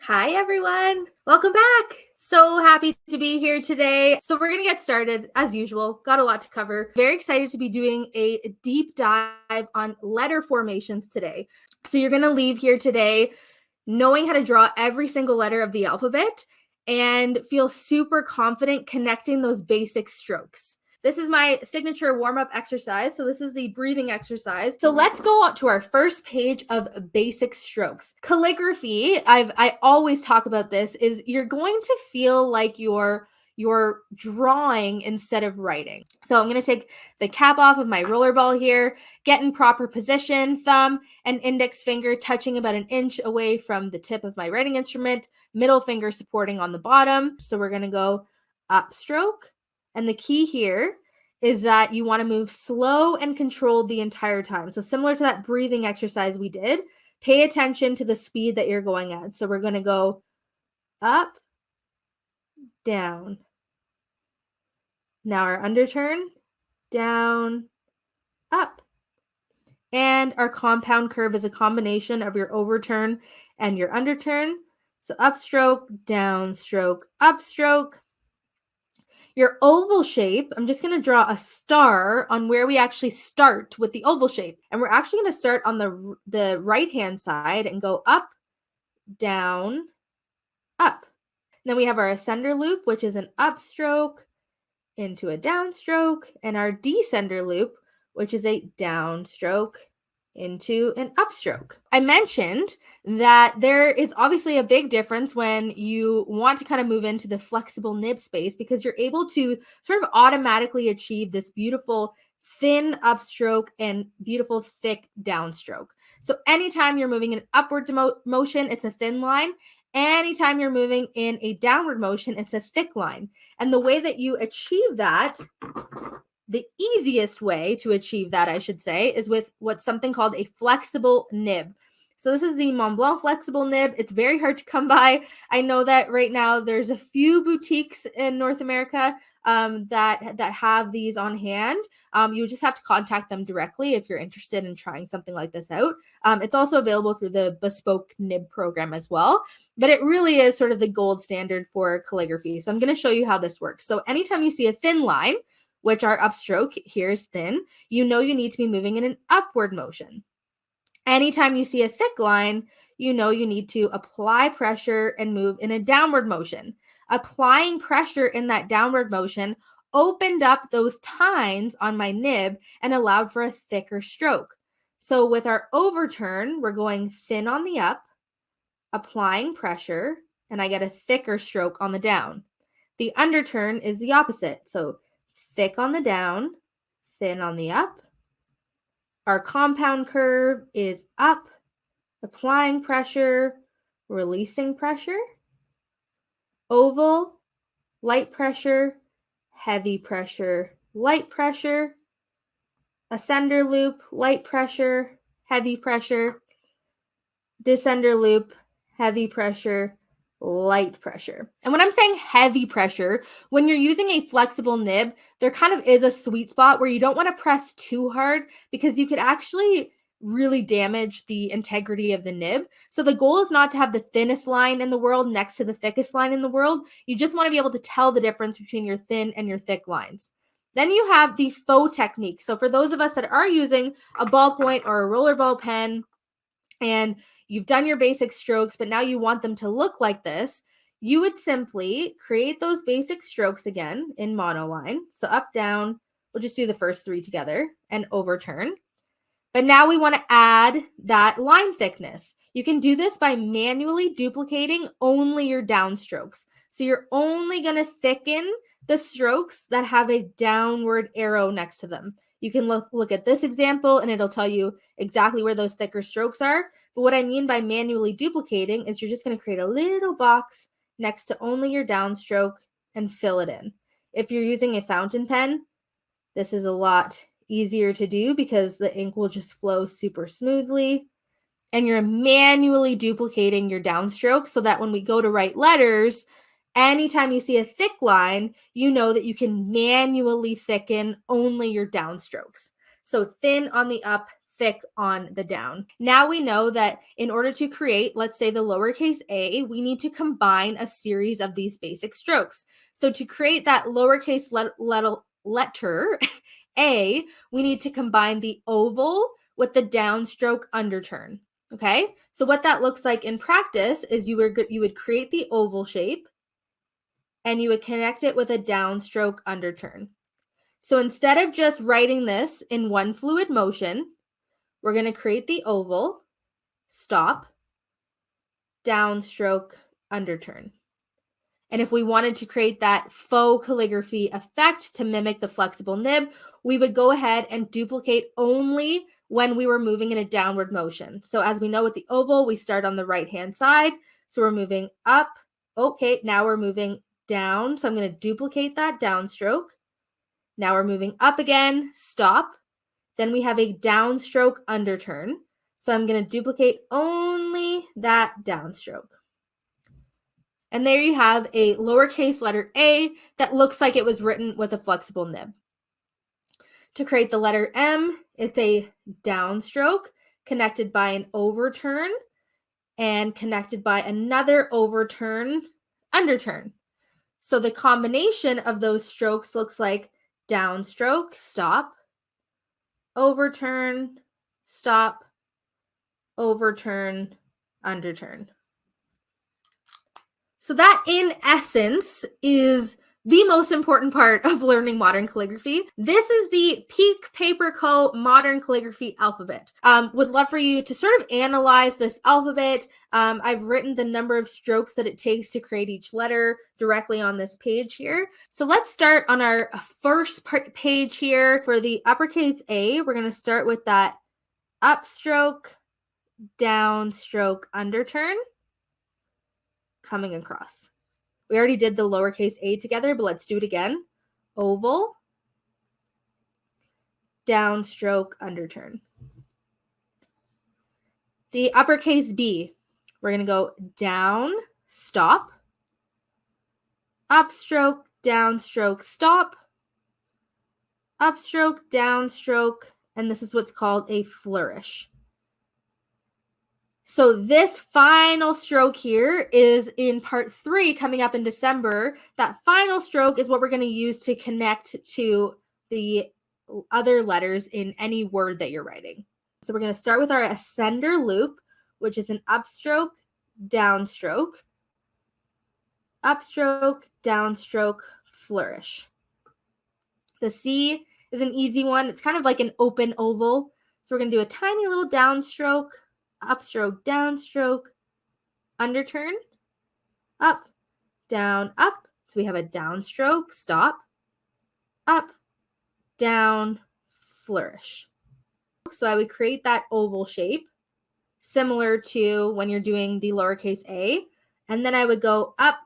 Hi, everyone. Welcome back. So happy to be here today. So we're going to get started as usual. Got a lot to cover. Very excited to be doing a deep dive on letter formations today. So you're going to leave here today knowing how to draw every single letter of the alphabet and feel super confident connecting those basic strokes. This is my signature warm-up exercise. So this is the breathing exercise. So let's go on to our first page of basic strokes. Calligraphy, I always talk about this, is you're going to feel like you're drawing instead of writing. So I'm going to take the cap off of my rollerball here, get in proper position, thumb and index finger touching about 1 inch away from the tip of my writing instrument, middle finger supporting on the bottom. So we're going to go upstroke. And the key here is that you want to move slow and controlled the entire time. So similar to that breathing exercise we did, pay attention to the speed that you're going at. So we're going to go up, down. Now our underturn, down, up. And our compound curve is a combination of your overturn and your underturn. So upstroke, downstroke, upstroke. Your oval shape, I'm just going to draw a star on where we actually start with the oval shape. And we're actually going to start on the right-hand side and go up, down, up. Then we have our ascender loop, which is an upstroke into a downstroke, and our descender loop, which is a downstroke into an upstroke. I mentioned that there is obviously a big difference when you want to kind of move into the flexible nib space because you're able to sort of automatically achieve this beautiful thin upstroke and beautiful thick downstroke. So anytime you're moving in an upward motion, it's a thin line. Anytime you're moving in a downward motion, it's a thick line. And the way that you achieve that, the easiest way to achieve that, I should say, is with what's something called a flexible nib. So this is the Montblanc flexible nib. It's very hard to come by. I know that right now there's a few boutiques in North America that have these on hand. You would just have to contact them directly if you're interested in trying something like this out. It's also available through the Bespoke Nib program as well, but it really is sort of the gold standard for calligraphy. So I'm going to show you how this works. So anytime you see a thin line, which our upstroke here is thin, you know you need to be moving in an upward motion. Anytime you see a thick line, you know you need to apply pressure and move in a downward motion. Applying pressure in that downward motion opened up those tines on my nib and allowed for a thicker stroke. So with our overturn, we're going thin on the up, applying pressure, and I get a thicker stroke on the down. The underturn is the opposite. So thick on the down, thin on the up. Our compound curve is up, applying pressure, releasing pressure. Oval, light pressure, heavy pressure, light pressure. Ascender loop, light pressure, heavy pressure. Descender loop, heavy pressure, light pressure. And when I'm saying heavy pressure, when you're using a flexible nib, there kind of is a sweet spot where you don't want to press too hard because you could actually really damage the integrity of the nib. So the goal is not to have the thinnest line in the world next to the thickest line in the world. You just want to be able to tell the difference between your thin and your thick lines. Then you have the faux technique. So for those of us that are using a ballpoint or a rollerball pen and you've done your basic strokes, but now you want them to look like this, you would simply create those basic strokes again in monoline. So up, down, we'll just do the first 3 together and overturn. But now we want to add that line thickness. You can do this by manually duplicating only your downstrokes. So you're only going to thicken the strokes that have a downward arrow next to them. You can look at this example and it'll tell you exactly where those thicker strokes are. But what I mean by manually duplicating is you're just going to create a little box next to only your downstroke and fill it in. If you're using a fountain pen, this is a lot easier to do because the ink will just flow super smoothly. And you're manually duplicating your downstrokes so that when we go to write letters, anytime you see a thick line, you know that you can manually thicken only your downstrokes. So thin on the up, thick on the down. Now we know that in order to create, let's say the lowercase a, we need to combine a series of these basic strokes. So to create that lowercase letter A, we need to combine the oval with the downstroke underturn. Okay, so what that looks like in practice is you would create the oval shape and you would connect it with a downstroke underturn. So instead of just writing this in one fluid motion, we're going to create the oval, stop, downstroke, underturn. And if we wanted to create that faux calligraphy effect to mimic the flexible nib, we would go ahead and duplicate only when we were moving in a downward motion. So as we know with the oval, we start on the right-hand side. So we're moving up. Okay, now we're moving down. So I'm going to duplicate that downstroke. Now we're moving up again, stop. Then we have a downstroke underturn. So I'm going to duplicate only that downstroke. And there you have a lowercase letter A that looks like it was written with a flexible nib. To create the letter M, it's a downstroke connected by an overturn and connected by another overturn, underturn. So the combination of those strokes looks like downstroke, stop, overturn, stop, overturn, underturn. So that, in essence, is the most important part of learning modern calligraphy. This is the Peak Paper Co. Modern Calligraphy alphabet. Would love for you to sort of analyze this alphabet. I've written the number of strokes that it takes to create each letter directly on this page here. So let's start on our first page here. For the uppercase A, we're going to start with that upstroke, downstroke, underturn, coming across. We already did the lowercase a together, but let's do it again. Oval, downstroke, underturn. The uppercase B, we're going to go down, stop, upstroke, downstroke, stop, upstroke, downstroke, and this is what's called a flourish. So this final stroke here is in part 3 coming up in December. That final stroke is what we're going to use to connect to the other letters in any word that you're writing. So we're going to start with our ascender loop, which is an upstroke, downstroke, upstroke, downstroke, flourish. The C is an easy one. It's kind of like an open oval. So we're going to do a tiny little downstroke, upstroke, downstroke, underturn, up, down, up. So we have a downstroke, stop, up, down, flourish. So I would create that oval shape similar to when you're doing the lowercase a, and then I would go up,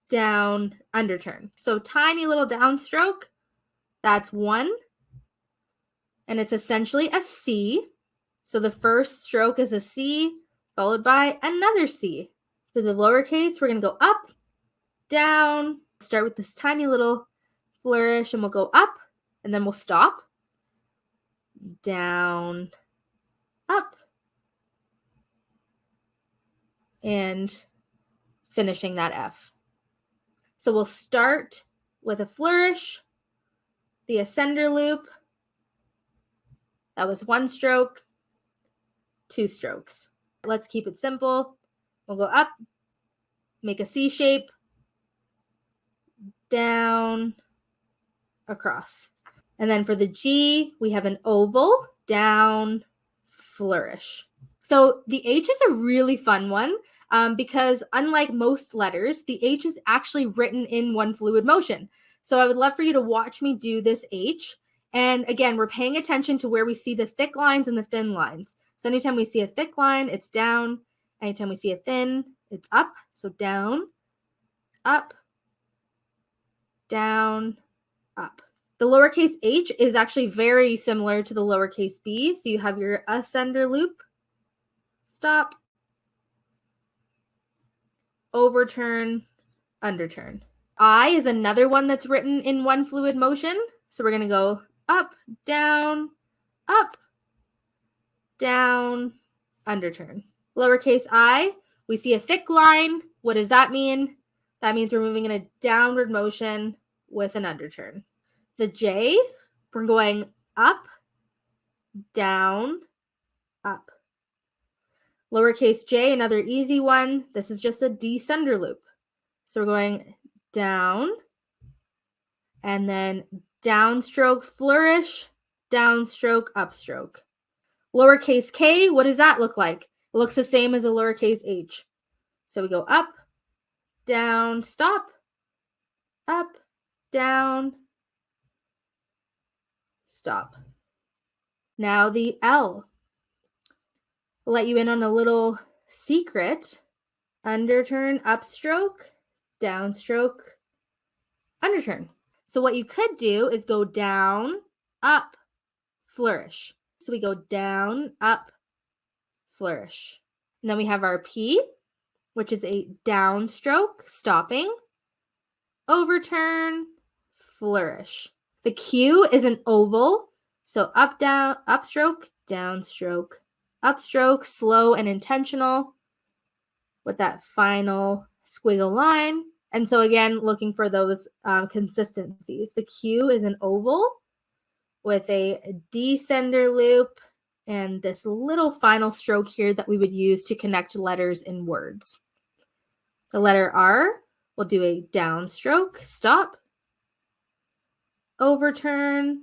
down, underturn. So tiny little downstroke, that's 1, and it's essentially a C. So the first stroke is a C, followed by another C. For the lowercase, we're going to go up, down, start with this tiny little flourish, and we'll go up, and then we'll stop, down, up, and finishing that F. So we'll start with a flourish, the ascender loop. That was 1 stroke, 2 strokes. Let's keep it simple. We'll go up, make a C shape, down, across. And then for the G, we have an oval, down, flourish. So the H is a really fun one because unlike most letters, the H is actually written in one fluid motion. So I would love for you to watch me do this H. And again, we're paying attention to where we see the thick lines and the thin lines. So anytime we see a thick line, it's down. Anytime we see a thin, it's up. So down, up, down, up. The lowercase h is actually very similar to the lowercase b. So you have your ascender loop, stop, overturn, underturn. I is another one that's written in one fluid motion. So we're going to go up, down, up, down, underturn. Lowercase I, we see a thick line. What does that mean? That means we're moving in a downward motion with an underturn. The J, we're going up, down, up. Lowercase j, another easy one. This is just a descender loop. So we're going down, and then downstroke, flourish, downstroke, upstroke. Lowercase k, what does that look like? It looks the same as a lowercase h. So we go up, down, stop, up, down, stop. Now the L. I'll let you in on a little secret. Underturn, upstroke, downstroke, underturn. So what you could do is go down, up, flourish. So we go down, up, flourish. And then we have our P, which is a downstroke, stopping, overturn, flourish. The Q is an oval. So up, down, upstroke, downstroke, upstroke, slow and intentional with that final squiggle line. And so again, looking for those consistencies. The Q is an oval with a descender loop and this little final stroke here that we would use to connect letters in words. The letter R will do a downstroke, stop, overturn,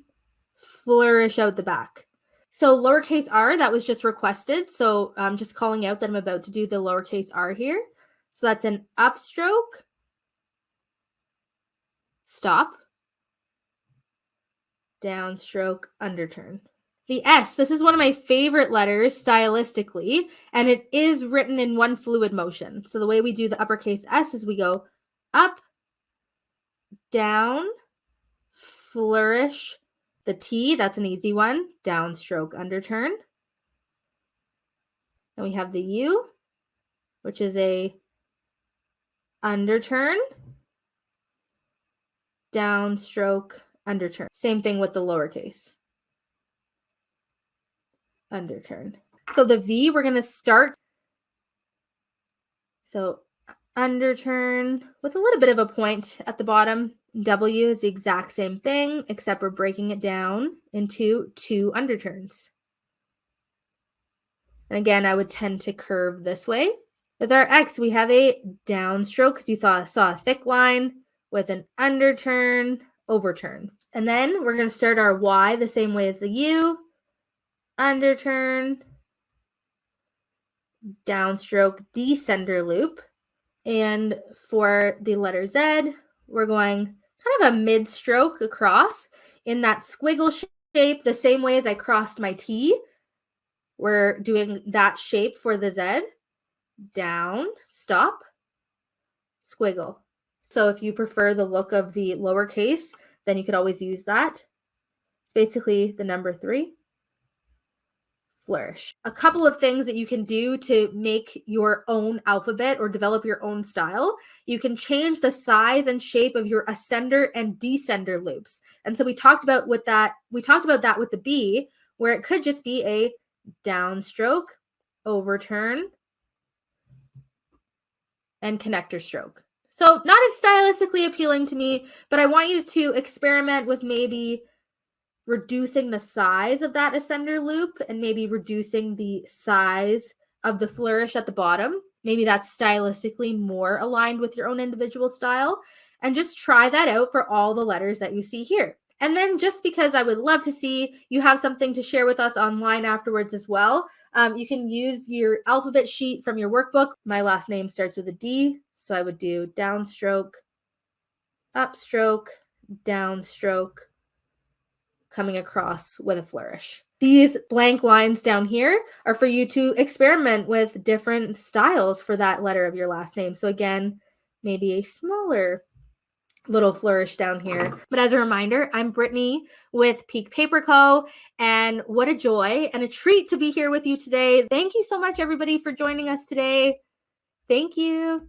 flourish out the back. So lowercase r, that was just requested. So I'm just calling out that I'm about to do the lowercase r here. So that's an upstroke, stop, downstroke, underturn. The S, this is one of my favorite letters stylistically, and it is written in one fluid motion. So the way we do the uppercase S is we go up, down, flourish. The T, that's an easy one, downstroke, underturn. And we have the U, which is a underturn, downstroke, underturn. Same thing with the lowercase. Underturn. So the V, we're going to start. So underturn with a little bit of a point at the bottom. W is the exact same thing, except we're breaking it down into two underturns. And again, I would tend to curve this way. With our X, we have a downstroke because you saw a thick line with an underturn, overturn. And then we're going to start our Y the same way as the U. Underturn, downstroke, descender loop. And for the letter Z, we're going kind of a mid-stroke across in that squiggle shape, the same way as I crossed my T. We're doing that shape for the Z. Down, stop, squiggle. So if you prefer the look of the lowercase, then you could always use that. It's basically the number 3. Flourish. A couple of things that you can do to make your own alphabet or develop your own style. You can change the size and shape of your ascender and descender loops. And so we talked about that with the B, where it could just be a downstroke, overturn, and connector stroke. So not as stylistically appealing to me, but I want you to experiment with maybe reducing the size of that ascender loop and maybe reducing the size of the flourish at the bottom. Maybe that's stylistically more aligned with your own individual style. And just try that out for all the letters that you see here. And then just because I would love to see you have something to share with us online afterwards as well, you can use your alphabet sheet from your workbook. My last name starts with a D, so I would do downstroke, upstroke, downstroke, coming across with a flourish. These blank lines down here are for you to experiment with different styles for that letter of your last name. So again, maybe a smaller little flourish down here. But as a reminder, I'm Brittany with Peak Paper Co. And what a joy and a treat to be here with you today. Thank you so much, everybody, for joining us today. Thank you.